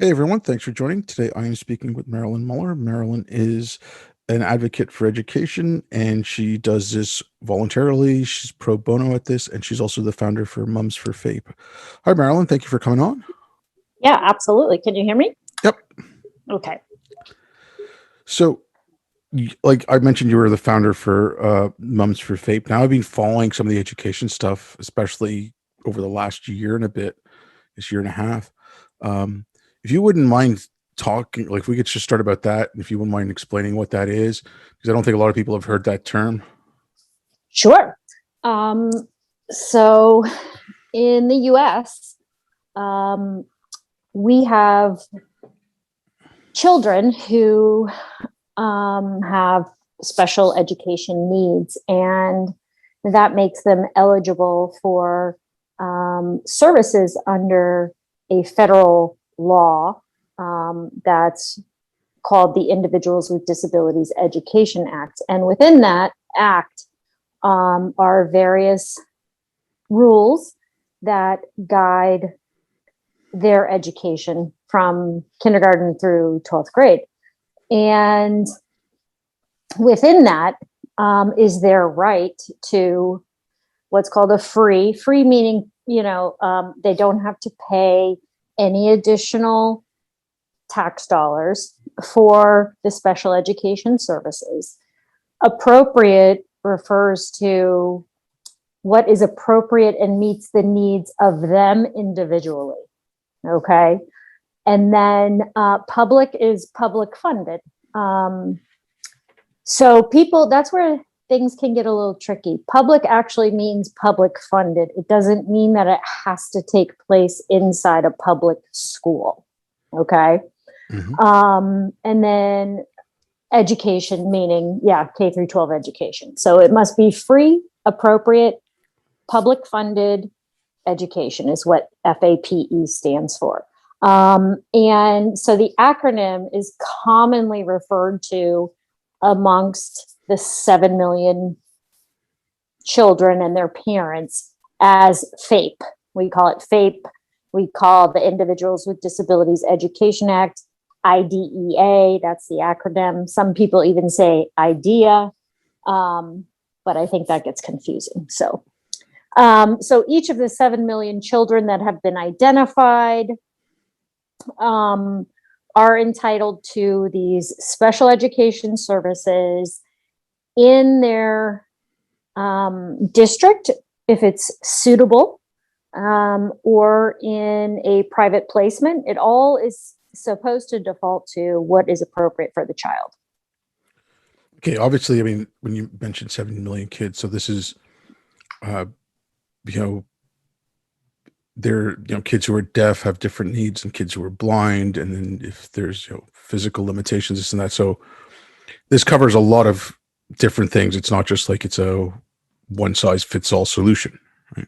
Hey everyone, thanks for joining. Today I am speaking with Marilyn Muller. Marilyn is an advocate for education and she does this voluntarily. She's pro bono at this and she's also the founder for Mums for FAPE. Hi Marilyn, thank you for coming on. Yeah, absolutely. Can you hear me? Yep. Okay. So, like I mentioned, you were the founder for Mums for FAPE. Now I've been following some of the education stuff, especially over the last year and a bit, this year and a half. Um, if you wouldn't mind talking, like if we could just start about that, if you wouldn't mind explaining what that is, because I don't think a lot of people have heard that term. Sure. Um, so in the US, um, we have children who have special education needs, and that makes them eligible for services under a federal law that's called the Individuals with Disabilities Education Act. And within that act are various rules that guide their education from kindergarten through 12th grade. And within that is their right to what's called a free meaning, they don't have to pay any additional tax dollars for the special education services. Appropriate refers to what is appropriate and meets the needs of them individually. Okay. And then public is public funded. So people, that's where things can get a little tricky. Public actually means public funded. It doesn't mean that it has to take place inside a public school. Okay. Mm-hmm. And then education meaning, K through 12 education. So it must be free, appropriate, public funded education is what FAPE stands for. And so the acronym is commonly referred to amongst the 7 million children and their parents as FAPE. We call it FAPE. We call the Individuals with Disabilities Education Act IDEA. That's the acronym. Some people even say IDEA, but I think that gets confusing. So each of the 7 million children that have been identified are entitled to these special education services in their district, if it's suitable, or in a private placement. It all is supposed to default to what is appropriate for the child. Okay, obviously, I mean, when you mentioned 7 million kids, so this is, uh, you know, kids who are deaf have different needs than kids who are blind, and then if there's physical limitations, this and that. So this covers a lot of different things. It's not just like it's a one size fits all solution, right?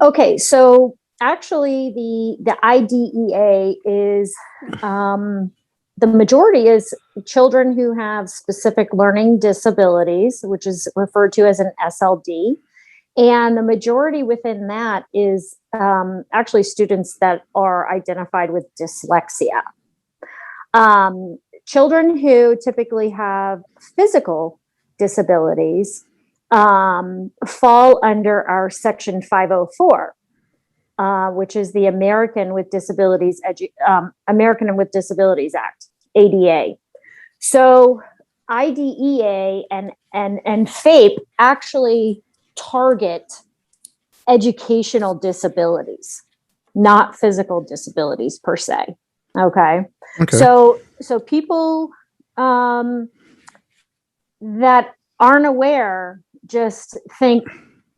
Okay, so actually, the IDEA is the majority is children who have specific learning disabilities, which is referred to as an SLD. And the majority within that is actually students that are identified with dyslexia. Children who typically have physical disabilities fall under our Section 504, which is the American with Disabilities Act, ADA. So IDEA and FAPE actually target educational disabilities, not physical disabilities per se. Okay. So people that aren't aware just think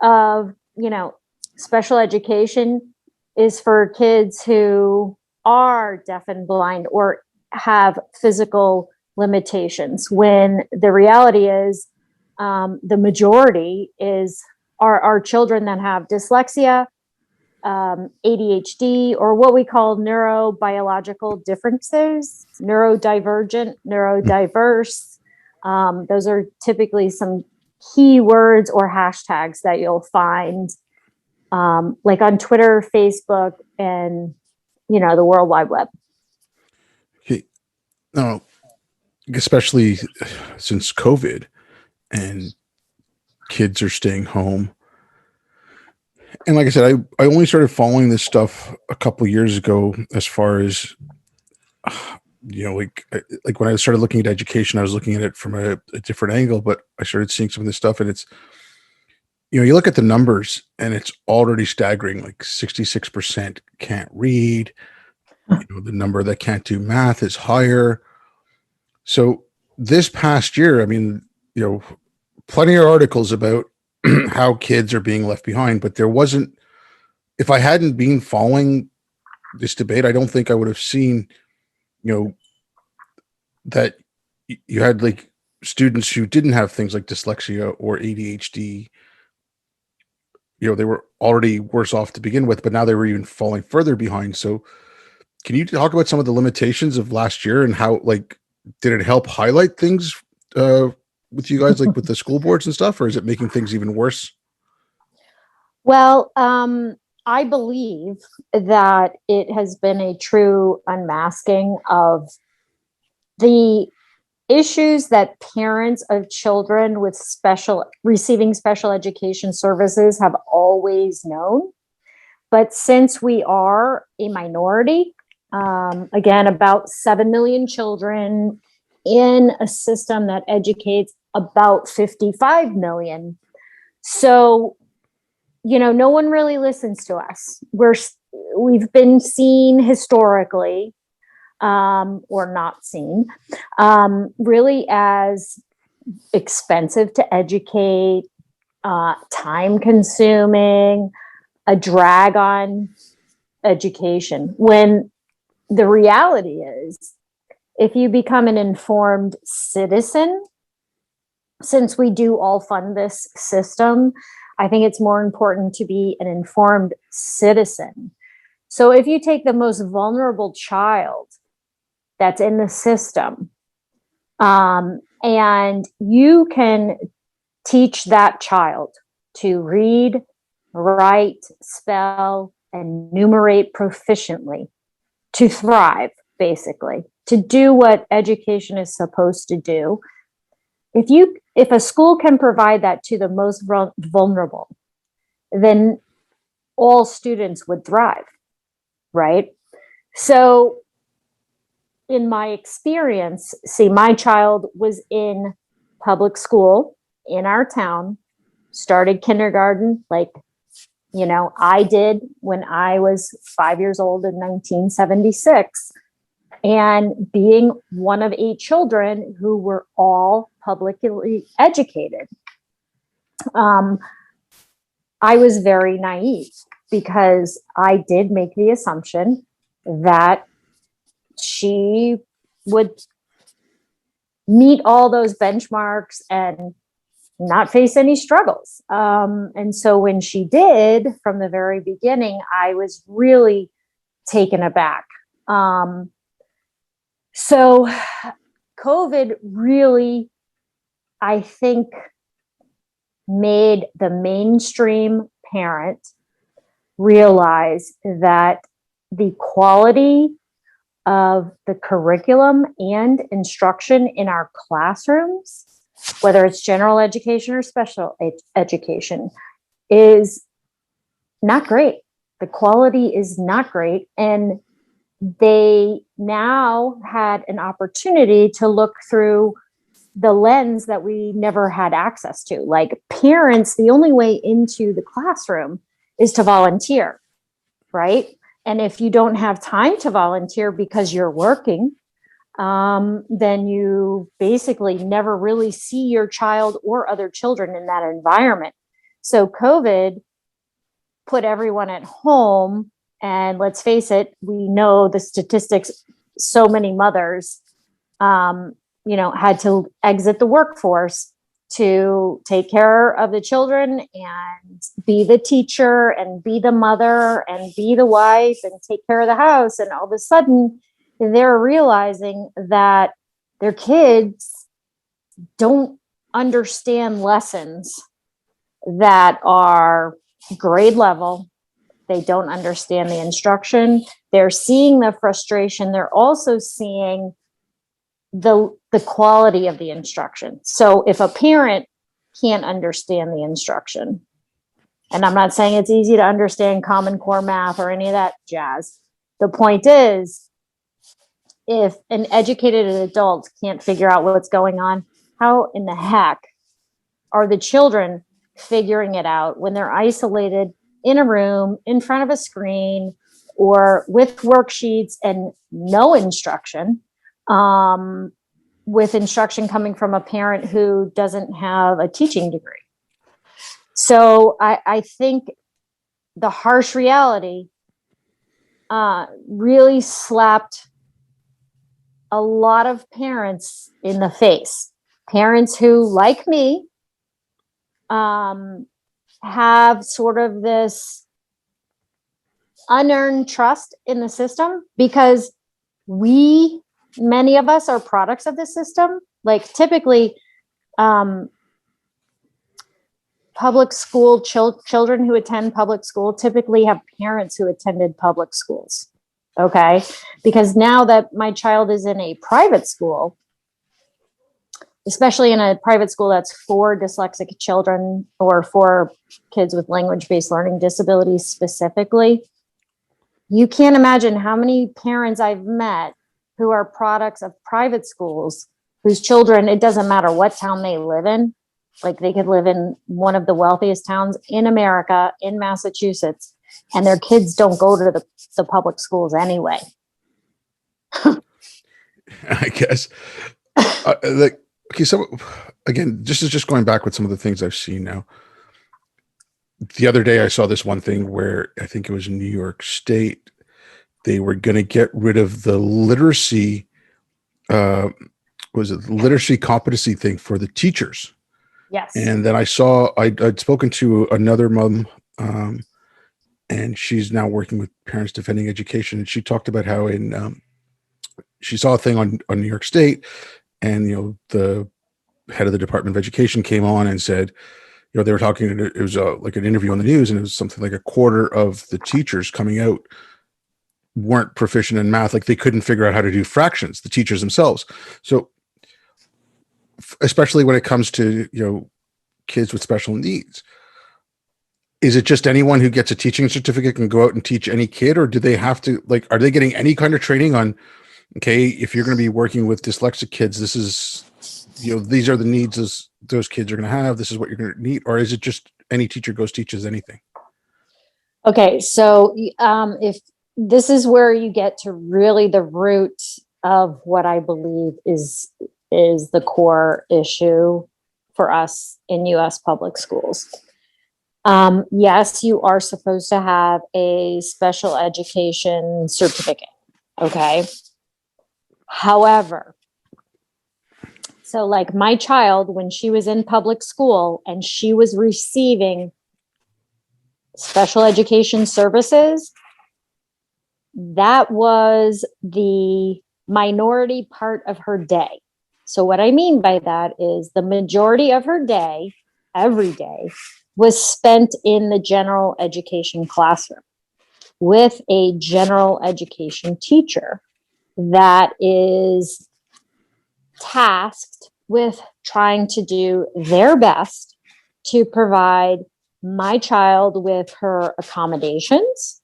of, special education is for kids who are deaf and blind or have physical limitations, when the reality is the majority are children that have dyslexia, ADHD, or what we call neurobiological differences, neurodivergent, neurodiverse. Those are typically some keywords or hashtags that you'll find like on Twitter, Facebook, and the World Wide Web. Okay. No, especially since COVID and kids are staying home. And like I said, I only started following this stuff a couple years ago as far as like when I started looking at education, I was looking at it from a different angle, but I started seeing some of this stuff, and it's, you look at the numbers and it's already staggering. Like 66% can't read. The number that can't do math is higher. So this past year, I mean, plenty of articles about how kids are being left behind, but there wasn't, if I hadn't been following this debate, I don't think I would have seen, that you had like students who didn't have things like dyslexia or ADHD. They were already worse off to begin with, but now they were even falling further behind. So can you talk about some of the limitations of last year and how, like, did it help highlight things with you guys, like with the school boards and stuff, or is it making things even worse? Well, I believe that it has been a true unmasking of the issues that parents of children with receiving special education services have always known. But since we are a minority, again, about 7 million children in a system that educates about 55 million. So, no one really listens to us. We've been seen historically, or not seen, really as expensive to educate, time consuming, a drag on education. When the reality is, if you become an informed citizen, since we do all fund this system, I think it's more important to be an informed citizen. So if you take the most vulnerable child that's in the system, and you can teach that child to read, write, spell, and numerate proficiently, to thrive, basically, to do what education is supposed to do. If a school can provide that to the most vulnerable, then all students would thrive, right? So in my experience, see, my child was in public school in our town, started kindergarten like, I did when I was 5 years old in 1976. And being one of 8 children who were all publicly educated, I was very naive because I did make the assumption that she would meet all those benchmarks and not face any struggles. And so when she did, from the very beginning, I was really taken aback. So COVID really, I think, made the mainstream parent realize that the quality of the curriculum and instruction in our classrooms, whether it's general education or special education, is not great. The quality is not great. And they now had an opportunity to look through the lens that we never had access to. Like parents, the only way into the classroom is to volunteer, right? And if you don't have time to volunteer because you're working, then you basically never really see your child or other children in that environment. So COVID put everyone at home. And let's face it, we know the statistics, so many mothers, had to exit the workforce to take care of the children and be the teacher and be the mother and be the wife and take care of the house. And all of a sudden, they're realizing that their kids don't understand lessons that are grade level. They don't understand the instruction. They're seeing the frustration. They're also seeing the quality of the instruction. So if a parent can't understand the instruction, and I'm not saying it's easy to understand Common Core math or any of that jazz. The point is, if an educated adult can't figure out what's going on, how in the heck are the children figuring it out when they're isolated in a room in front of a screen or with worksheets and no instruction, with instruction coming from a parent who doesn't have a teaching degree? So I think the harsh reality really slapped a lot of parents in the face. Parents who, like me, have sort of this unearned trust in the system, because many of us are products of the system. Like typically, public school children who attend public school typically have parents who attended public schools. Okay. Because now that my child is in a private school, especially in a private school that's for dyslexic children or for kids with language-based learning disabilities specifically, you can't imagine how many parents I've met who are products of private schools whose children, it doesn't matter what town they live in, like they could live in one of the wealthiest towns in America, in Massachusetts, and their kids don't go to the public schools anyway. I guess. Okay, so again, just going back with some of the things I've seen now. The other day, I saw this one thing where I think it was in New York State. They were going to get rid of the literacy, literacy competency thing for the teachers. Yes. And then I'd spoken to another mom, and she's now working with Parents Defending Education. And she talked about how she saw a thing on New York State, and, the head of the Department of Education came on and said, they were talking, it was like an interview on the news, and it was something like a quarter of the teachers coming out weren't proficient in math. Like they couldn't figure out how to do fractions, the teachers themselves. So especially when it comes to, kids with special needs, is it just anyone who gets a teaching certificate can go out and teach any kid, or do they have to, are they getting any kind of training on, okay, if you're going to be working with dyslexic kids, this is, these are the needs those kids are going to have, this is what you're going to need? Or is it just any teacher goes teaches anything? Okay. So, if this is where you get to really the root of what I believe is the core issue for us in U.S. public schools. Yes, you are supposed to have a special education certificate. Okay. However, so like my child, when she was in public school and she was receiving special education services, that was the minority part of her day. So what I mean by that is the majority of her day, every day, was spent in the general education classroom with a general education teacher that is tasked with trying to do their best to provide my child with her accommodations,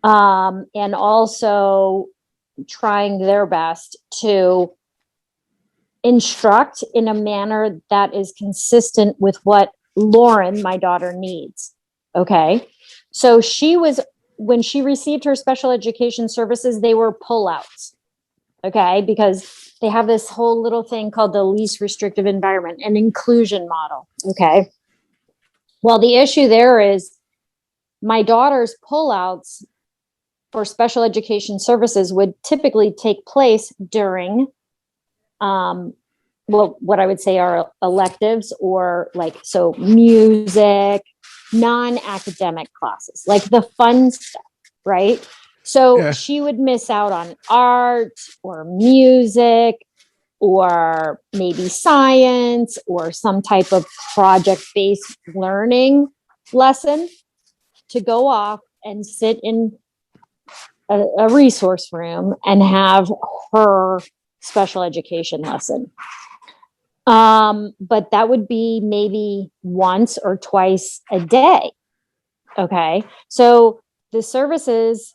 and also trying their best to instruct in a manner that is consistent with what Lauren, my daughter, needs. Okay. So when she received her special education services, they were pullouts. Okay. Because they have this whole little thing called the least restrictive environment, an inclusion model. Okay. Well, the issue there is my daughter's pullouts for special education services would typically take place during what I would say are electives, or so music, non-academic classes, like the fun stuff, right? So she would miss out on art or music or maybe science or some type of project-based learning lesson to go off and sit in a resource room and have her special education lesson. But that would be maybe once or twice a day. Okay. So the services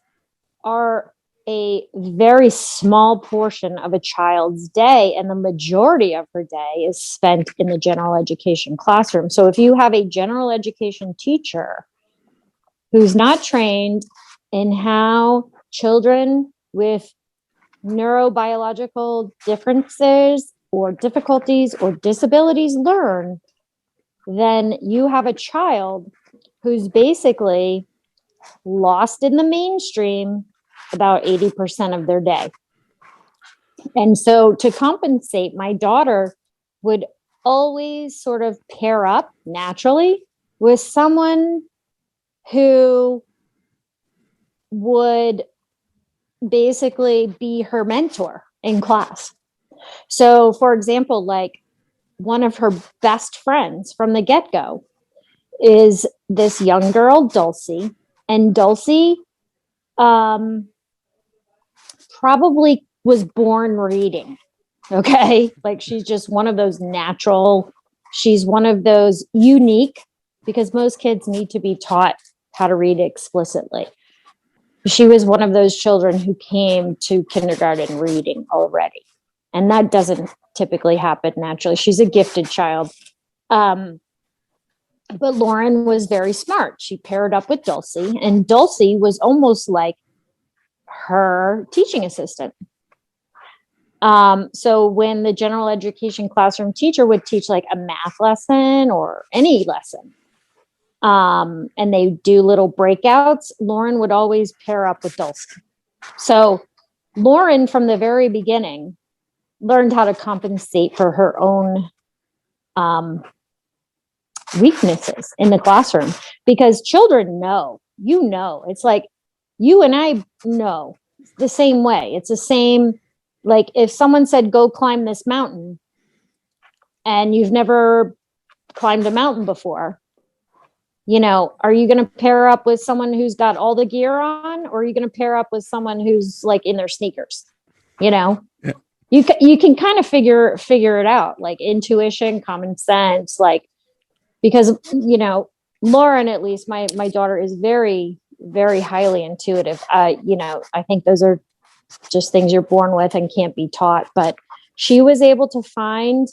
are a very small portion of a child's day, and the majority of her day is spent in the general education classroom. So if you have a general education teacher who's not trained in how children with neurobiological differences or difficulties or disabilities learn, then you have a child who's basically lost in the mainstream about 80% of their day. And so to compensate, my daughter would always sort of pair up naturally with someone who would basically be her mentor in class. So, for example, like one of her best friends from the get-go is this young girl, Dulcie. And Dulcie probably was born reading. Okay. Like she's just one of those natural, she's one of those unique, because most kids need to be taught how to read explicitly. She was one of those children who came to kindergarten reading already. And that doesn't typically happen naturally. She's a gifted child. But Lauren was very smart. She paired up with Dulcie, and Dulcie was almost like her teaching assistant. So when the general education classroom teacher would teach like a math lesson or any lesson, and they do little breakouts, Lauren would always pair up with Dulcie. So Lauren, from the very beginning, learned how to compensate for her own weaknesses in the classroom, because children know, it's like you and I know the same way. It's the same. Like if someone said, go climb this mountain, and you've never climbed a mountain before, are you going to pair up with someone who's got all the gear on, or are you going to pair up with someone who's like in their sneakers? Yeah. You can kind of figure it out, like intuition, common sense, like, because, Lauren, at least my daughter, is very, very highly intuitive. I think those are just things you're born with and can't be taught. But she was able to find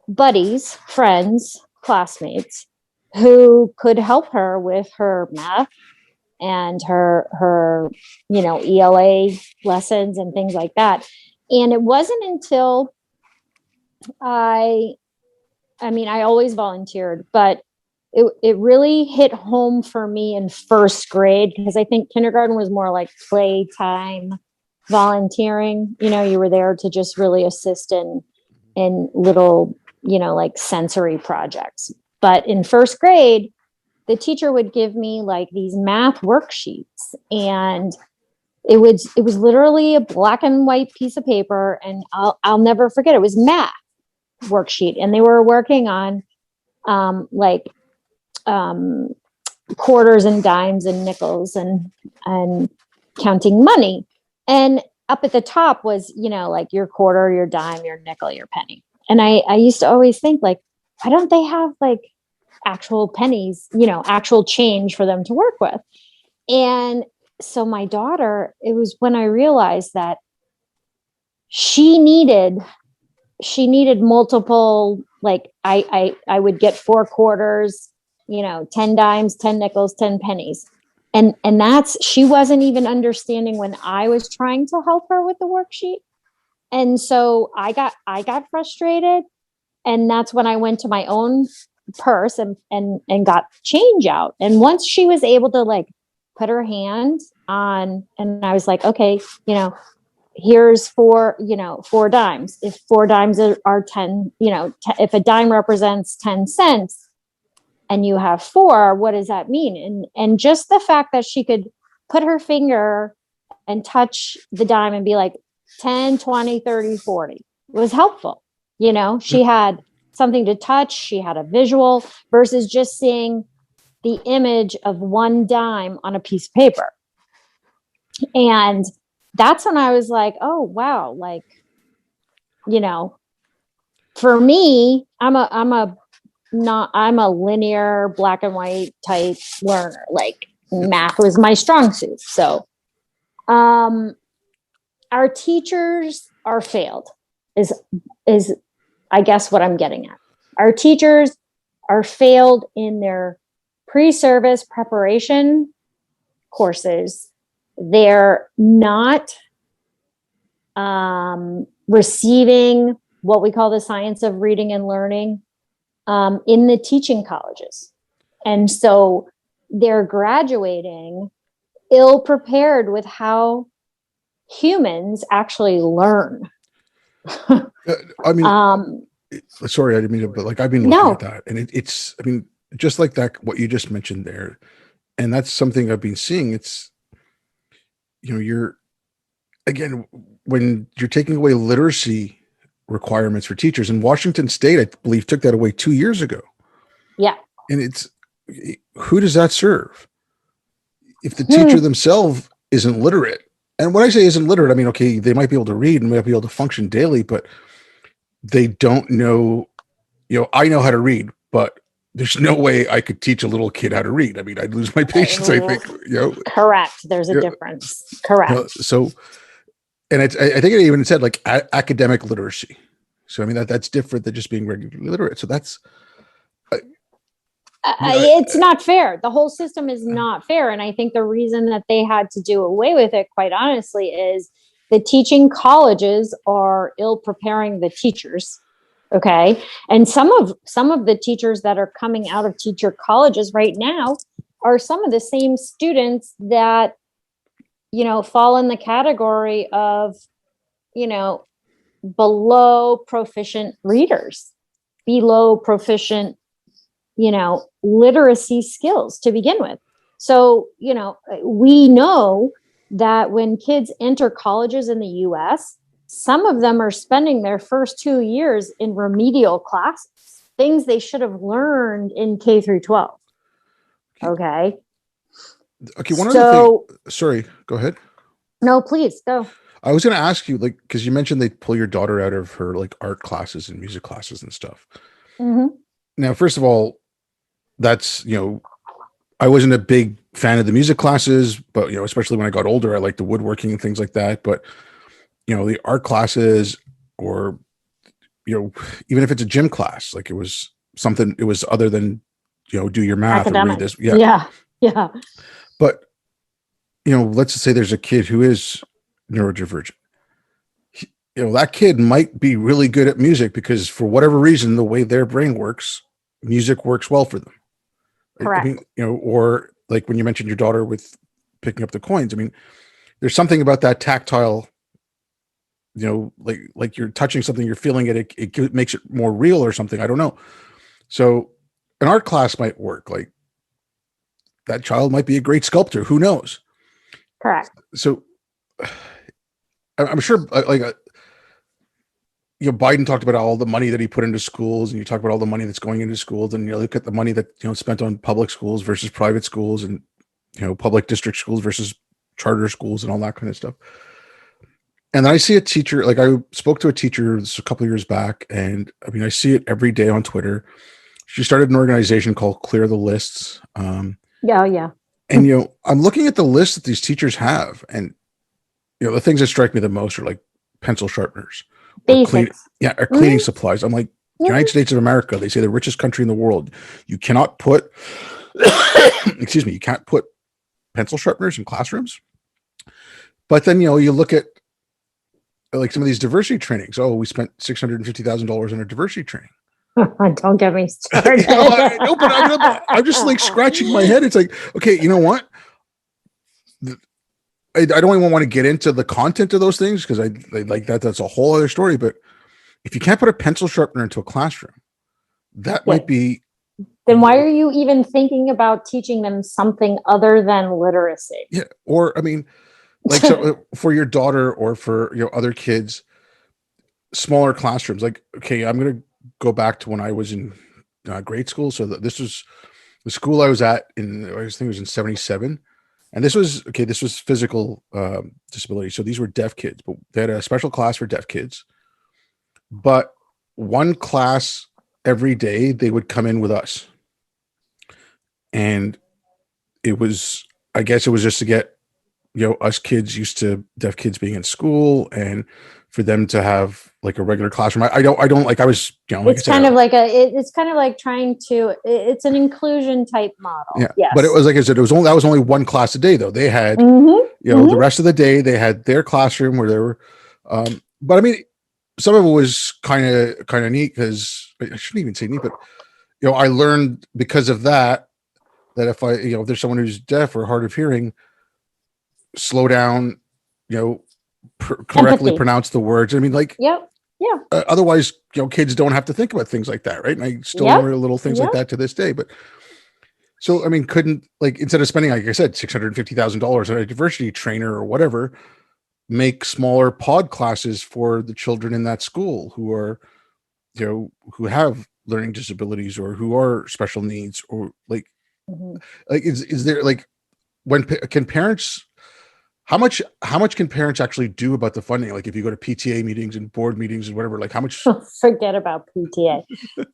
buddies, friends, classmates who could help her with her math and her ELA lessons and things like that. And it wasn't until I always volunteered, but it really hit home for me in first grade, because I think kindergarten was more like playtime volunteering. You were there to just really assist in little, like sensory projects. But in first grade, the teacher would give me like these math worksheets, and it was literally a black and white piece of paper, and I'll never forget, it was math worksheet, and they were working on quarters and dimes and nickels and counting money. And up at the top was, like your quarter, your dime, your nickel, your penny. And I used to always think, like, why don't they have like actual pennies, actual change for them to work with? And so my daughter, it was when I realized that she needed multiple, like I would get 4 quarters, 10 dimes, 10 nickels, 10 pennies. And she wasn't even understanding when I was trying to help her with the worksheet. And so I got frustrated. And that's when I went to my own purse and got change out. And once she was able to like put her hand on, and I was like, okay, here's 4 dimes. If 4 dimes are 10, if a dime represents 10 cents and you have 4, what does that mean? And just the fact that she could put her finger and touch the dime and be like 10, 20, 30, 40 was helpful. She had something to touch. She had a visual versus just seeing the image of one dime on a piece of paper. And that's when I was like, oh, wow. Like, you know, for me, I'm a linear black and white type learner. Like math was my strong suit. So, our teachers are failed is I guess what I'm getting at. Our teachers are failed in their pre-service preparation courses. They're not receiving what we call the science of reading and learning in the teaching colleges. And so they're graduating ill prepared with how humans actually learn. I mean, sorry, I didn't mean to, but like I've been looking at that, and it's, I mean, just like that, what you just mentioned there, and that's something I've been seeing. It's, you're, again, when you're taking away literacy requirements for teachers, in Washington State, I believe, took that away 2 years ago. Yeah. And it's, who does that serve? If the teacher themselves isn't literate, and when I say isn't literate, I mean, okay, they might be able to read and might be able to function daily, but they don't know, I know how to read, but there's no way I could teach a little kid how to read. I mean, I'd lose my patience, I think, Correct. There's a difference. Correct. So, and I think it even said like academic literacy. So, I mean, that's different than just being regularly literate. So that's, it's not fair. The whole system is not fair. And I think the reason that they had to do away with it, quite honestly, is the teaching colleges are ill preparing the teachers. Okay. And some of the teachers that are coming out of teacher colleges right now are some of the same students that, fall in the category of, below proficient readers, below proficient, literacy skills to begin with. So, we know that when kids enter colleges in the US, some of them are spending their first 2 years in remedial classes, things they should have learned in K through 12. Okay. Okay. One other thing. Sorry, go ahead. No, please go. I was going to ask you, like, because you mentioned they pull your daughter out of her like art classes and music classes and stuff. Mm-hmm. Now, first of all, that's, I wasn't a big fan of the music classes, but, especially when I got older, I liked the woodworking and things like that. But, the art classes, or, even if it's a gym class, like it was something, it was other than, do your math academic. or read this. Yeah. Yeah. But, let's just say there's a kid who is neurodivergent. That kid might be really good at music because for whatever reason, the way their brain works, music works well for them. Correct. I mean, or like when you mentioned your daughter with picking up the coins, I mean, there's something about that tactile, like you're touching something, you're feeling it, it makes it more real or something. I don't know. So an art class might work. Like that child might be a great sculptor. Who knows? Correct. So I'm sure Biden talked about all the money that he put into schools, and you talk about all the money that's going into schools, and you look at the money that, spent on public schools versus private schools, and, public district schools versus charter schools and all that kind of stuff. And I see a teacher, like I spoke to a teacher a couple of years back, and I mean, I see it every day on Twitter. She started an organization called Clear the Lists. Yeah. And, I'm looking at the list that these teachers have, and, the things that strike me the most are like pencil sharpeners, basics. Cleaning supplies. I'm like, United States of America, they say the richest country in the world. You cannot put, you can't put pencil sharpeners in classrooms. But then, you look at like some of these diversity trainings. Oh, we spent $650,000 on a diversity training. Don't get me started. I'm just like scratching my head. It's like, okay, you know what? I don't even want to get into the content of those things because I like that. That's a whole other story. But if you can't put a pencil sharpener into a classroom, that might be. Then why are you even thinking about teaching them something other than literacy? Yeah. Or, I mean, like so for your daughter or for, other kids, smaller classrooms, like, okay, I'm going to go back to when I was in grade school. So this was The school I was at I think it was in 77. And this was physical disability. So these were deaf kids, but they had a special class for deaf kids. But one class every day, they would come in with us. And it was, I guess it was just to get, us kids used to deaf kids being in school and for them to have like a regular classroom. I don't like, I was, like I It's said, kind of like it's kind of like trying to, it's an inclusion type model. yeah, but it Yes. was like I said, that was only one class a day though. They had, Mm-hmm. the Mm-hmm. rest of the day they had their classroom where they were, but I mean, some of it was kind of neat because I shouldn't even say neat, but I learned because of that if if there's someone who's deaf or hard of hearing, slow down, you know, correctly Empathy. pronounce the words. I mean, like, Yep. Yeah. otherwise, kids don't have to think about things like that, right? And I still Yep. remember little things like Yep. that to this day. But so, I mean, couldn't like instead of spending, like I said, $650,000 on a diversity trainer or whatever, make smaller pod classes for the children in that school who are, who have learning disabilities or who are special needs or Mm-hmm. is there like when can parents how much can parents actually do about the funding? Like if you go to PTA meetings and board meetings and whatever, like how much? Forget about PTA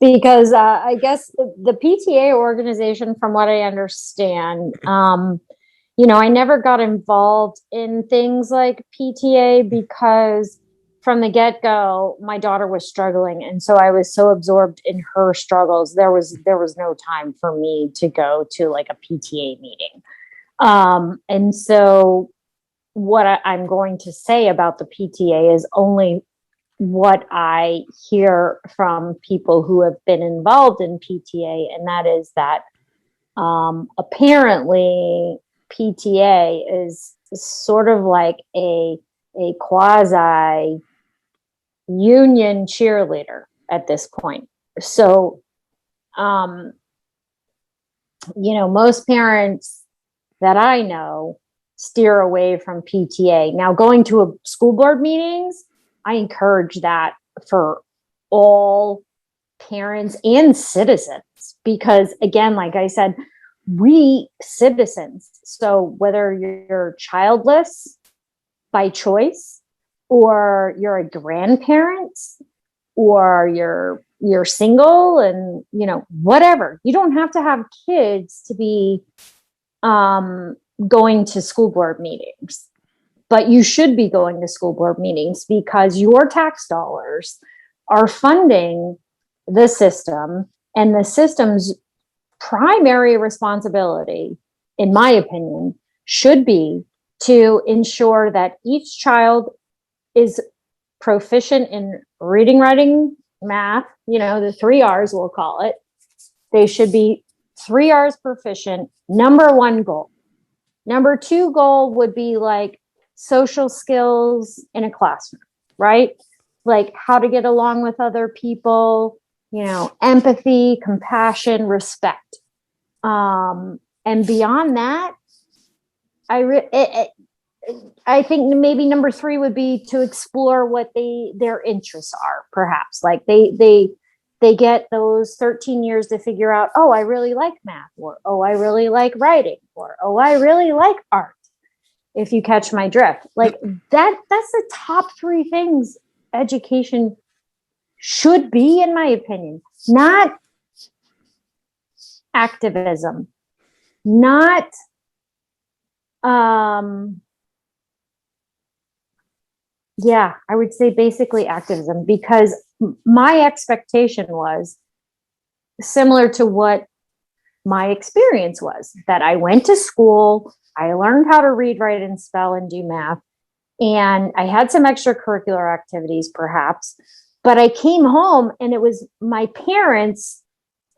because I guess the PTA organization, from what I understand, I never got involved in things like PTA because from the get-go, my daughter was struggling. And so I was so absorbed in her struggles. There was no time for me to go to like a PTA meeting. And so what I'm going to say about the PTA is only what I hear from people who have been involved in PTA, and that is that apparently PTA is sort of like a quasi union cheerleader at this point. So, most parents that I know steer away from PTA. Now, going to a school board meetings, I encourage that for all parents and citizens, because again, like I said, we citizens, so whether you're childless by choice or you're a grandparent or you're single and whatever, you don't have to have kids to be going to school board meetings, but you should be going to school board meetings because your tax dollars are funding the system, and the system's primary responsibility, in my opinion, should be to ensure that each child is proficient in reading, writing, math, the 3 R's, we'll call it. They should be 3 R's proficient, number one goal. Number two goal would be like social skills in a classroom, right? Like how to get along with other people, empathy, compassion, respect. And beyond that, I think maybe number three would be to explore what their interests are, perhaps. Like they get those 13 years to figure out, oh, I really like math, or oh, I really like writing, or oh, I really like art. If you catch my drift, like that's the top three things education should be, in my opinion. Not activism, not yeah, I would say basically activism, because my expectation was similar to what my experience was, that I went to school, I learned how to read, write, and spell and do math, and I had some extracurricular activities perhaps, but I came home and it was my parents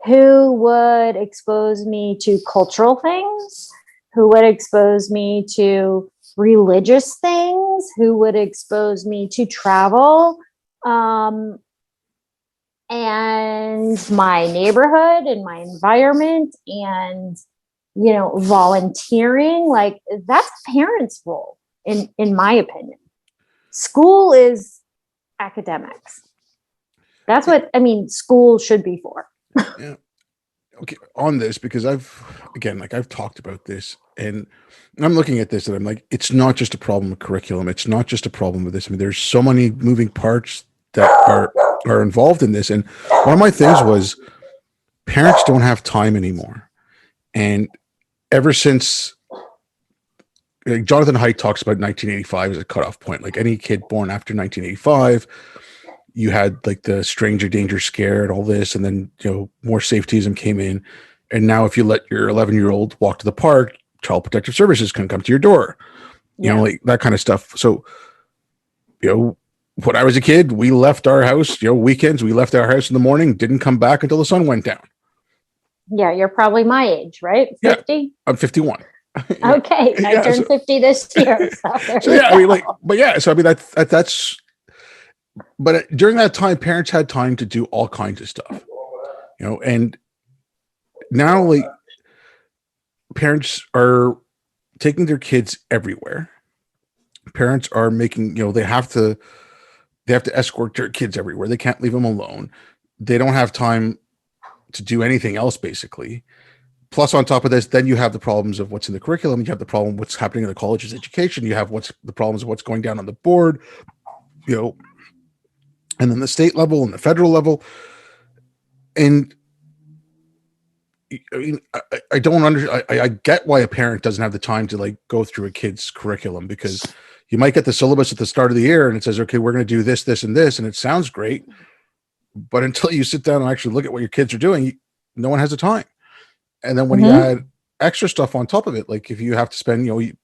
who would expose me to cultural things, who would expose me to religious things, who would expose me to travel, and my neighborhood and my environment, and volunteering. Like that's parents' role, in my opinion. School is academics. That's what school should be for. Yeah. okay, on this, because I've talked about this, and I'm looking at this and I'm like, it's not just a problem with curriculum. It's not just a problem with this. I mean, there's so many moving parts that are involved in this. And one of my things was parents don't have time anymore. And ever since, like, Jonathan Haidt talks about 1985 as a cutoff point. Like any kid born after 1985, you had like the stranger danger scare and all this, and then more safetyism came in. And now if you let your 11-year-old walk to the park, child protective services can come to your door, Yeah. like that kind of stuff. So when I was a kid, we left our house, weekends, we left our house in the morning, didn't come back until the sun went down. Yeah, you're probably my age, right? Yeah, 50? I'm 51. Okay, I Yeah, turned 50 this year. So yeah, I mean, like, but yeah, so I mean that's but during that time, parents had time to do all kinds of stuff, and now, like, parents are taking their kids everywhere. Parents are making, they have to escort their kids everywhere. They can't leave them alone. They don't have time to do anything else, basically. Plus, on top of this, then you have the problems of what's in the curriculum. You have the problem of what's happening in the college's education. You have what's the problems of what's going down on the board, you know, and then the state level and the federal level. And I mean, I don't understand. I get why a parent doesn't have the time to like go through a kid's curriculum, because you might get the syllabus at the start of the year and it says, okay, we're going to do this, this, and this, and it sounds great, but until you sit down and actually look at what your kids are doing, no one has the time. And then when you add extra stuff on top of it, like if you have to spend, you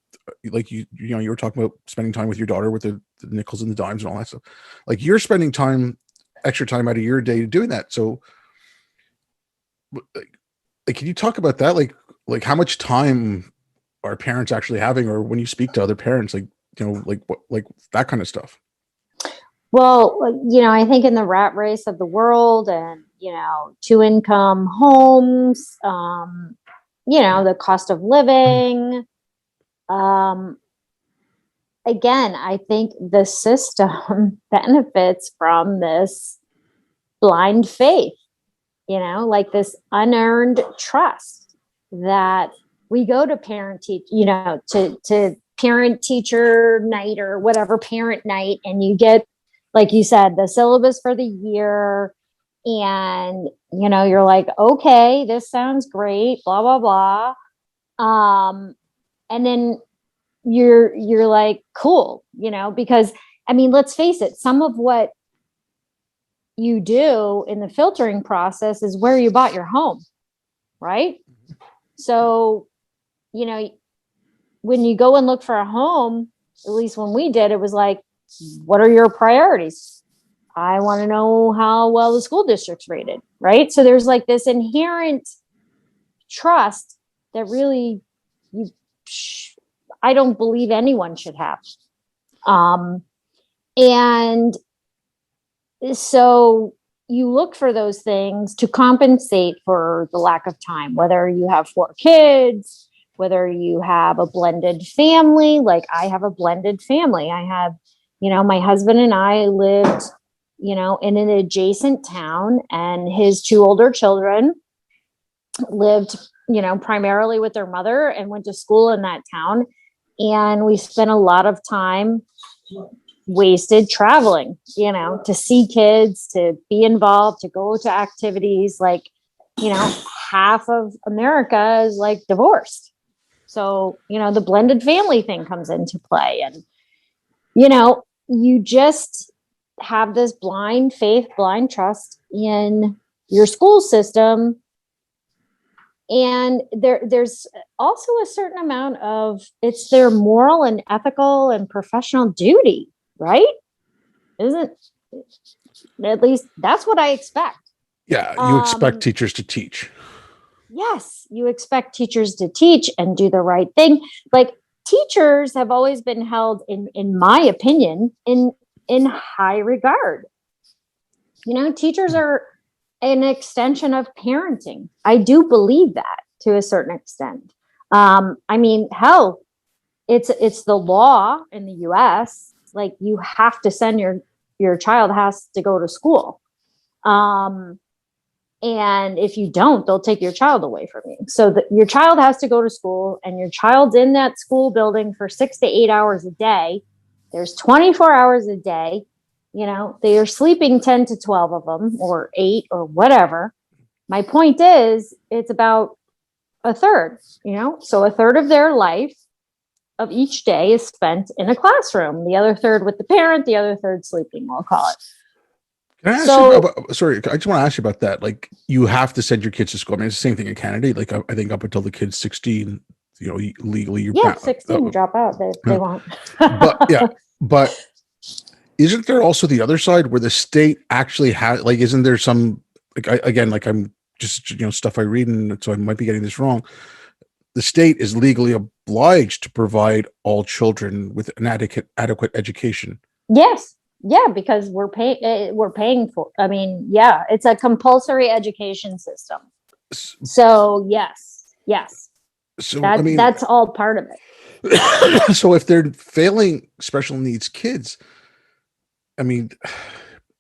were talking about spending time with your daughter with the nickels and the dimes and all that stuff, like you're spending extra time out of your day doing that. So, like, can you talk about that? Like how much time are parents actually having, or when you speak to other parents, like, like what, like that kind of stuff? Well, I think in the rat race of the world and, two income homes, the cost of living, again, I think the system benefits from this blind faith, like this unearned trust that we go to to parent teacher night or whatever parent night, and you get, like you said, the syllabus for the year, and you're like, okay, this sounds great, blah blah blah, and then you're like, cool, because I mean, let's face it, some of what you do in the filtering process is where you bought your home, right? So, when you go and look for a home, at least when we did, it was like, what are your priorities? I want to know how well the school district's rated, right? So there's like this inherent trust that really I don't believe anyone should have. And so you look for those things to compensate for the lack of time, whether you have 4 kids, whether you have a blended family. Like I have a blended family. I have, my husband and I lived, in an adjacent town, and his 2 older children lived, primarily with their mother and went to school in that town. And we spent a lot of time wasted traveling, to see kids, to be involved, to go to activities. Like, half of America is like divorced. So, the blended family thing comes into play. And, you just have this blind faith, blind trust in your school system. And there's also a certain amount of, it's their moral and ethical and professional duty, right? Isn't, at least that's what I expect. Yeah, you expect teachers to teach. Yes, you expect teachers to teach and do the right thing. Like, teachers have always been held, in my opinion, in high regard. Teachers are an extension of parenting. I do believe that to a certain extent. I mean, hell, it's the law in the US. Like, you have to send your child has to go to school. And if you don't, they'll take your child away from you. So that your child has to go to school, and your child's in that school building for 6 to 8 hours a day. There's 24 hours a day. They are sleeping 10 to 12 of them, or 8, or whatever. My point is, it's about a third, so a third of their life of each day is spent in a classroom, the other third with the parent, the other third sleeping, we'll call it. Can I ask you about, sorry, I just want to ask you about that. Like, you have to send your kids to school. I mean, it's the same thing in Canada. Like, I think up until the kid's 16, legally you're bound. 16 drop out. They won't. But isn't there also the other side where the state actually has, like, isn't there some, I'm just, stuff I read, and so I might be getting this wrong. The state is legally obliged to provide all children with an adequate education. Yes. Yeah, because we're paying for. I mean, yeah, it's a compulsory education system. So yes. So that's all part of it. So if they're failing special needs kids, I mean,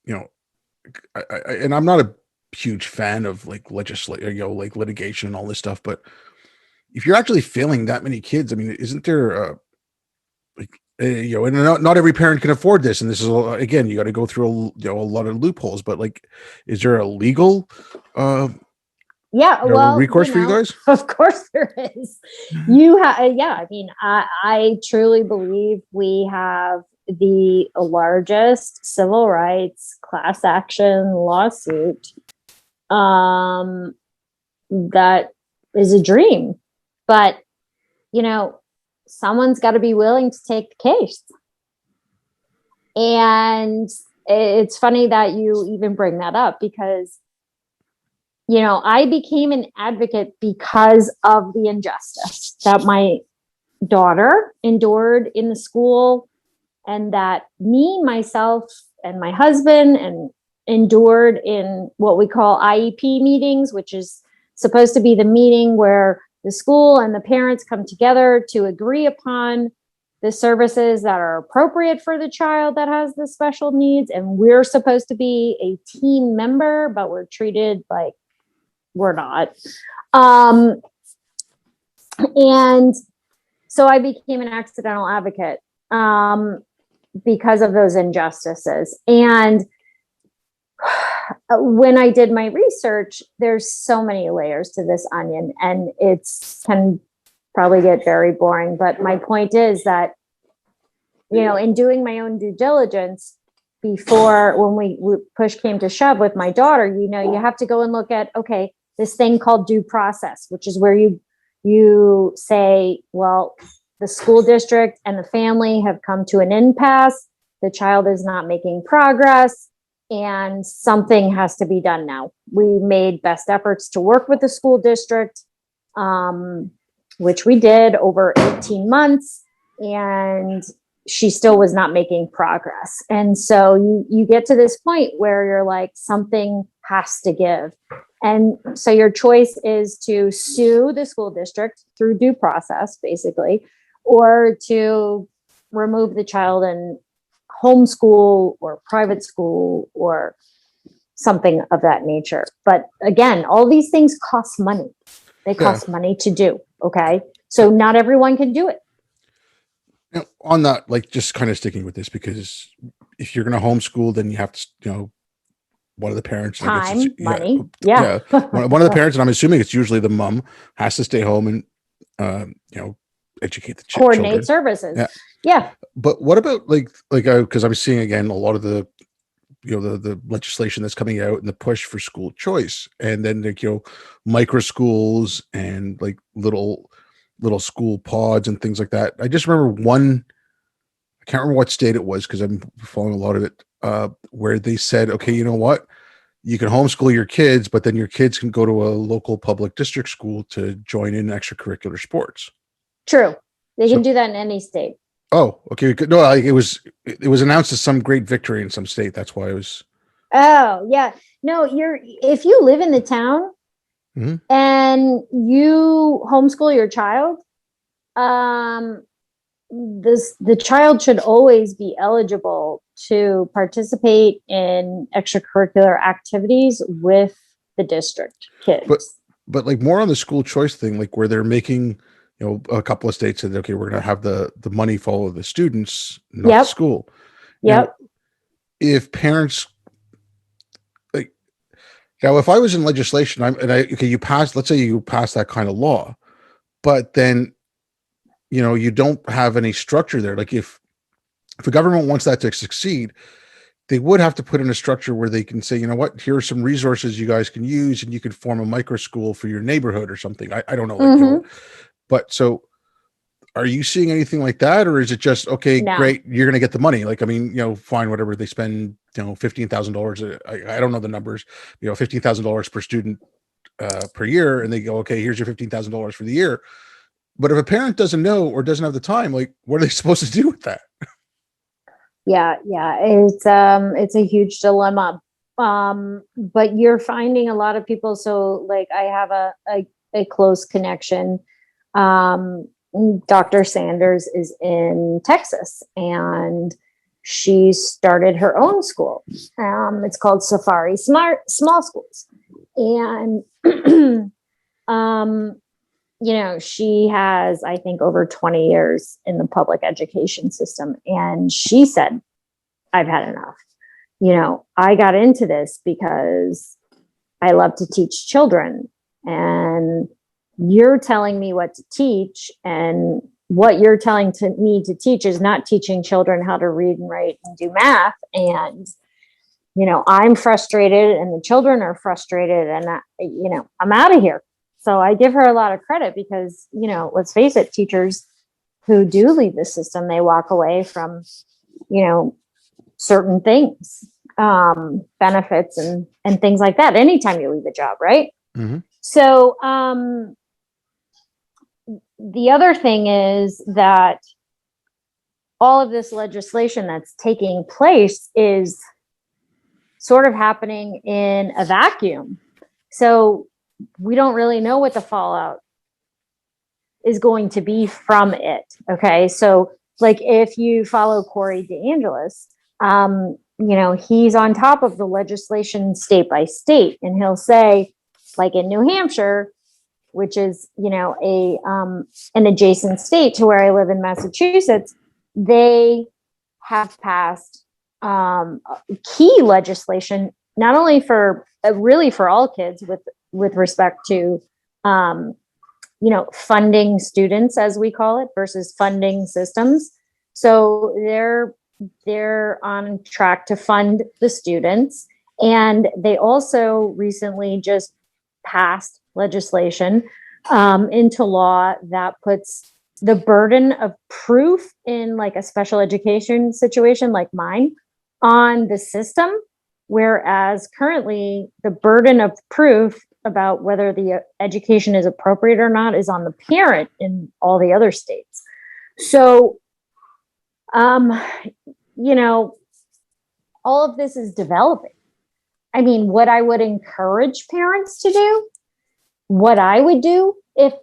and I'm not a huge fan of like legislation, like litigation and all this stuff, but if you're actually failing that many kids, I mean, isn't there and not every parent can afford this, and this is, again, you got to go through a lot of loopholes, but like, is there a legal recourse for you guys? Of course there is. I mean, I truly believe we have the largest civil rights class action lawsuit that is a dream, but someone's got to be willing to take the case. And it's funny that you even bring that up, because, I became an advocate because of the injustice that my daughter endured in the school, and that myself, and my husband and endured in what we call IEP meetings, which is supposed to be the meeting where the school and the parents come together to agree upon the services that are appropriate for the child that has the special needs. And we're supposed to be a team member, but we're treated like we're not. And so I became an accidental advocate because of those injustices. And when I did my research, there's so many layers to this onion, and can probably get very boring. But my point is that, in doing my own due diligence before, when push came to shove with my daughter, you have to go and look at, okay, this thing called due process, which is where you say, well, the school district and the family have come to an impasse. The child is not making progress, and something has to be done now. We made best efforts to work with the school district, which we did over 18 months, and she still was not making progress. And so you get to this point where you're like, something has to give. And so your choice is to sue the school district through due process, basically, or to remove the child and homeschool or private school or something of that nature. But again, all these things cost money. They cost money to do. Okay. So not everyone can do it. Now, on that, like, just kind of sticking with this, because if you're going to homeschool, then you have to, one of the parents, money. One of the parents, and I'm assuming it's usually the mom, has to stay home and, educate the coordinate children. Services. Yeah. But what about because I'm seeing again a lot of the the legislation that's coming out and the push for school choice, and then micro schools and like little school pods and things like that. I just remember one, I can't remember what state it was because I'm following a lot of it, where they said, okay, you know what, you can homeschool your kids, but then your kids can go to a local public district school to join in extracurricular sports. True. They can do that in any state. Oh, okay. No, it was announced as some great victory in some state. That's why I was. Oh, yeah. No, if you live in the town and you homeschool your child, the child should always be eligible to participate in extracurricular activities with the district But kids. like more on the school choice thing, like where they're making, a couple of states said, okay, we're going to have the money follow the students, not the Yep. school. Now, Yep. if parents like, now if I was in legislation, okay, let's say you pass that kind of law, but then you don't have any structure there. Like if the government wants that to succeed, they would have to put in a structure where they can say, you know what, here are some resources you guys can use, and you could form a micro school for your neighborhood or something. I don't know, like, Mm-hmm. but so are you seeing anything like that? Or is it just, okay, No. great, you're going to get the money. Like, I mean, fine, whatever they spend, $15,000. I don't know the numbers, $15,000 per student per year. And they go, okay, here's your $15,000 for the year. But if a parent doesn't know or doesn't have the time, like, what are they supposed to do with that? Yeah. It's a huge dilemma. But you're finding a lot of people. So like I have a close connection. Dr. Sanders is in Texas, and she started her own school. It's called Safari Small Schools. And, she has, I think, over 20 years in the public education system. And she said, I've had enough. I got into this because I love to teach children, and you're telling me what to teach, and what you're telling me to teach is not teaching children how to read and write and do math. And, I'm frustrated and the children are frustrated, and I'm out of here. So I give her a lot of credit because, let's face it, teachers who do leave the system, they walk away from, certain things, benefits and things like that. Anytime you leave a job, right? Mm-hmm. So the other thing is that all of this legislation that's taking place is sort of happening in a vacuum. So we don't really know what the fallout is going to be from it. Okay. So like if you follow Corey DeAngelis, he's on top of the legislation state by state, and he'll say, like in New Hampshire, which is, an adjacent state to where I live in Massachusetts, they have passed key legislation, not only for really for all kids with respect to, funding students, as we call it, versus funding systems. So they're on track to fund the students. And they also recently just passed legislation into law that puts the burden of proof in like a special education situation like mine on the system, whereas currently the burden of proof about whether the education is appropriate or not is on the parent in all the other states. So, all of this is developing. I mean, what I would encourage parents to do, what I would do if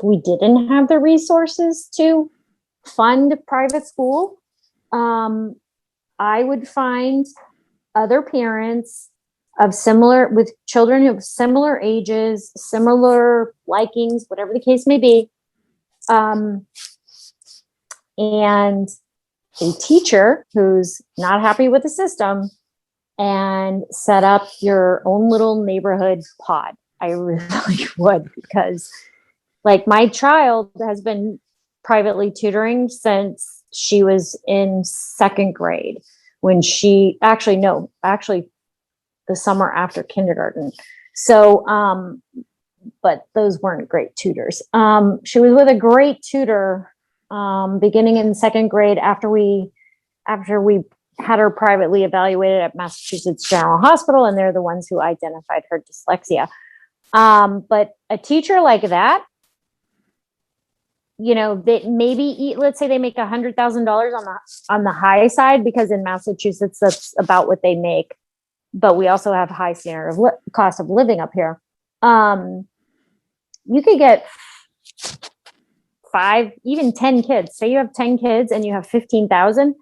we didn't have the resources to fund private school, I would find other parents with children who have similar ages, similar likings, whatever the case may be, and a teacher who's not happy with the system, and set up your own little neighborhood pod. I really would, because like my child has been privately tutoring since she was in second grade, when actually the summer after kindergarten. So, but those weren't great tutors. She was with a great tutor beginning in second grade after we had her privately evaluated at Massachusetts General Hospital, and they're the ones who identified her dyslexia. But a teacher like that, that maybe let's say they make $100,000 on the high side, because in Massachusetts that's about what they make. But we also have high standard of cost of living up here. You could get 5, even 10 kids. Say you have 10 kids and you have 15,000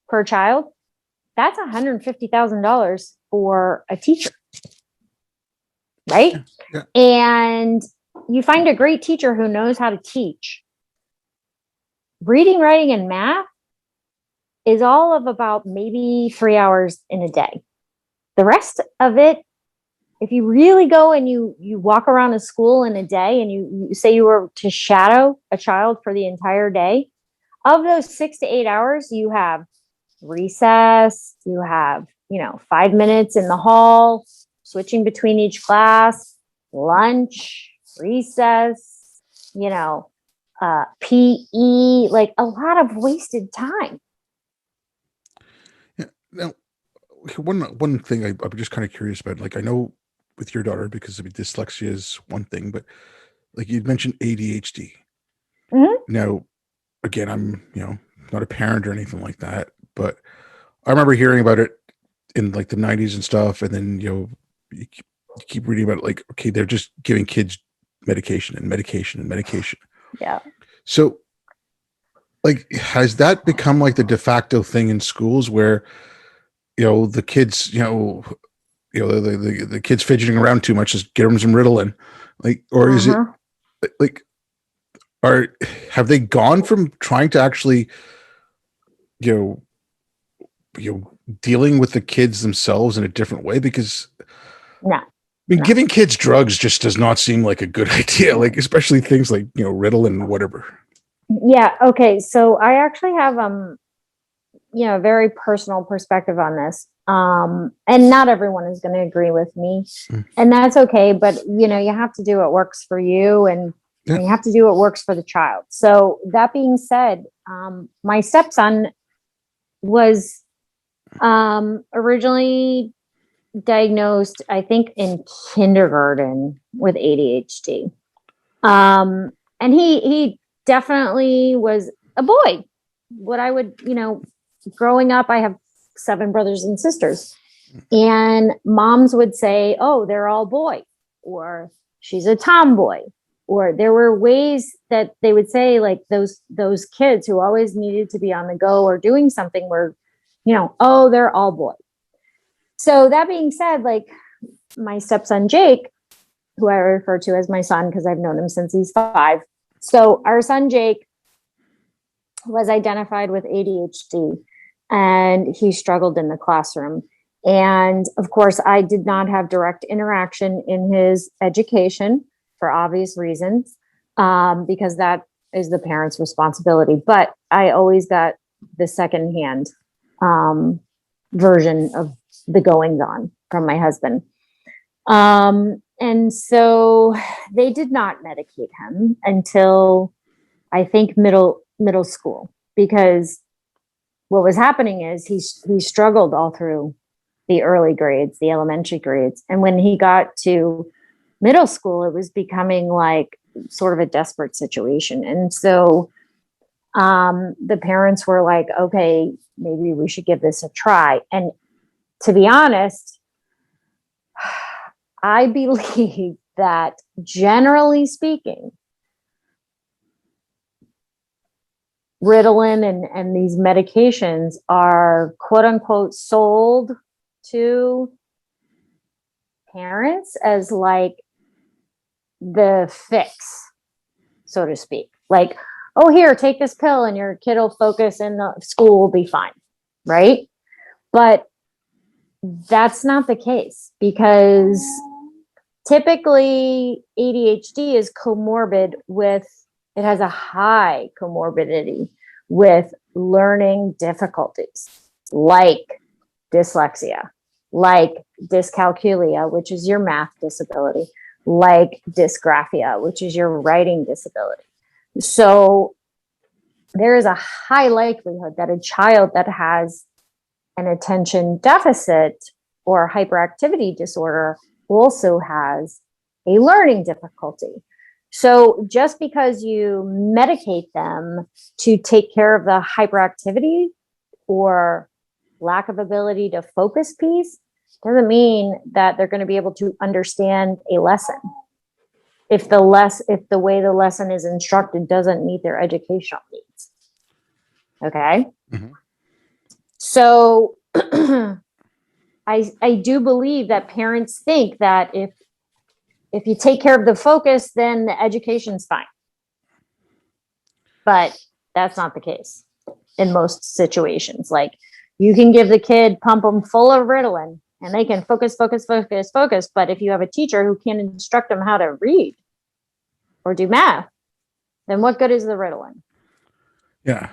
per child. That's $150,000 for a teacher. right? Yeah. Yeah. And you find a great teacher who knows how to teach. Reading, writing, and math is all of about maybe 3 hours in a day. The rest of it, if you really go and you walk around a school in a day and you say you were to shadow a child for the entire day, of those 6 to 8 hours, you have recess, you have, 5 minutes in the hall, switching between each class, lunch, recess, PE, like a lot of wasted time. Yeah. Now, one thing I'm just kind of curious about, like I know with your daughter, because I mean, dyslexia is one thing, but like you mentioned ADHD. Mm-hmm. Now, again, I'm not a parent or anything like that, but I remember hearing about it in like the 90s and stuff, and then you keep reading about it, like, okay, they're just giving kids medication and medication and medication. Yeah. So, like, has that become like the de facto thing in schools where the kids, the kids fidgeting around too much, just get them some Ritalin, like, or is it Uh-huh. like, are have they gone from trying to actually, you know, dealing with the kids themselves in a different way? Because No, I mean, no. giving kids drugs just does not seem like a good idea. Like, especially things like Ritalin and whatever. Yeah. Okay. So I actually have a very personal perspective on this. And not everyone is going to agree with me, Mm. and that's okay. But you have to do what works for you, and Yeah. you have to do what works for the child. So that being said, my stepson was originally diagnosed, I think, in kindergarten with ADHD. And he definitely was a boy. What I would, growing up, I have 7 brothers and sisters, and moms would say, "Oh, they're all boy," or "She's a tomboy," or there were ways that they would say, like, those kids who always needed to be on the go or doing something were, "Oh, they're all boy." So that being said, like my stepson Jake, who I refer to as my son because I've known him since he's 5. So our son Jake was identified with ADHD, and he struggled in the classroom. And of course, I did not have direct interaction in his education for obvious reasons, because that is the parent's responsibility. But I always got the secondhand version of the goings on from my husband. And so they did not medicate him until I think middle school, because what was happening is he struggled all through the early grades, the elementary grades. And when he got to middle school, it was becoming like sort of a desperate situation. And so the parents were like, okay, maybe we should give this a try. And to be honest, I believe that generally speaking, Ritalin and these medications are quote unquote sold to parents as like the fix, so to speak. Like, oh, here, take this pill and your kid will focus and the school will be fine. Right. But that's not the case, because typically ADHD is comorbid with, it has a high comorbidity with learning difficulties like dyslexia, like dyscalculia, which is your math disability, like dysgraphia, which is your writing disability. So there is a high likelihood that a child that has an attention deficit or hyperactivity disorder also has a learning difficulty. So just because you medicate them to take care of the hyperactivity or lack of ability to focus piece doesn't mean that they're going to be able to understand a lesson if the way the lesson is instructed doesn't meet their educational needs. Okay. Mm-hmm. So I do believe that parents think that if if you take care of the focus, then the education's fine. But that's not the case in most situations. Like, you can give the kid, pump them full of Ritalin, and they can focus. But if you have a teacher who can't instruct them how to read or do math, then what good is the Ritalin? Yeah.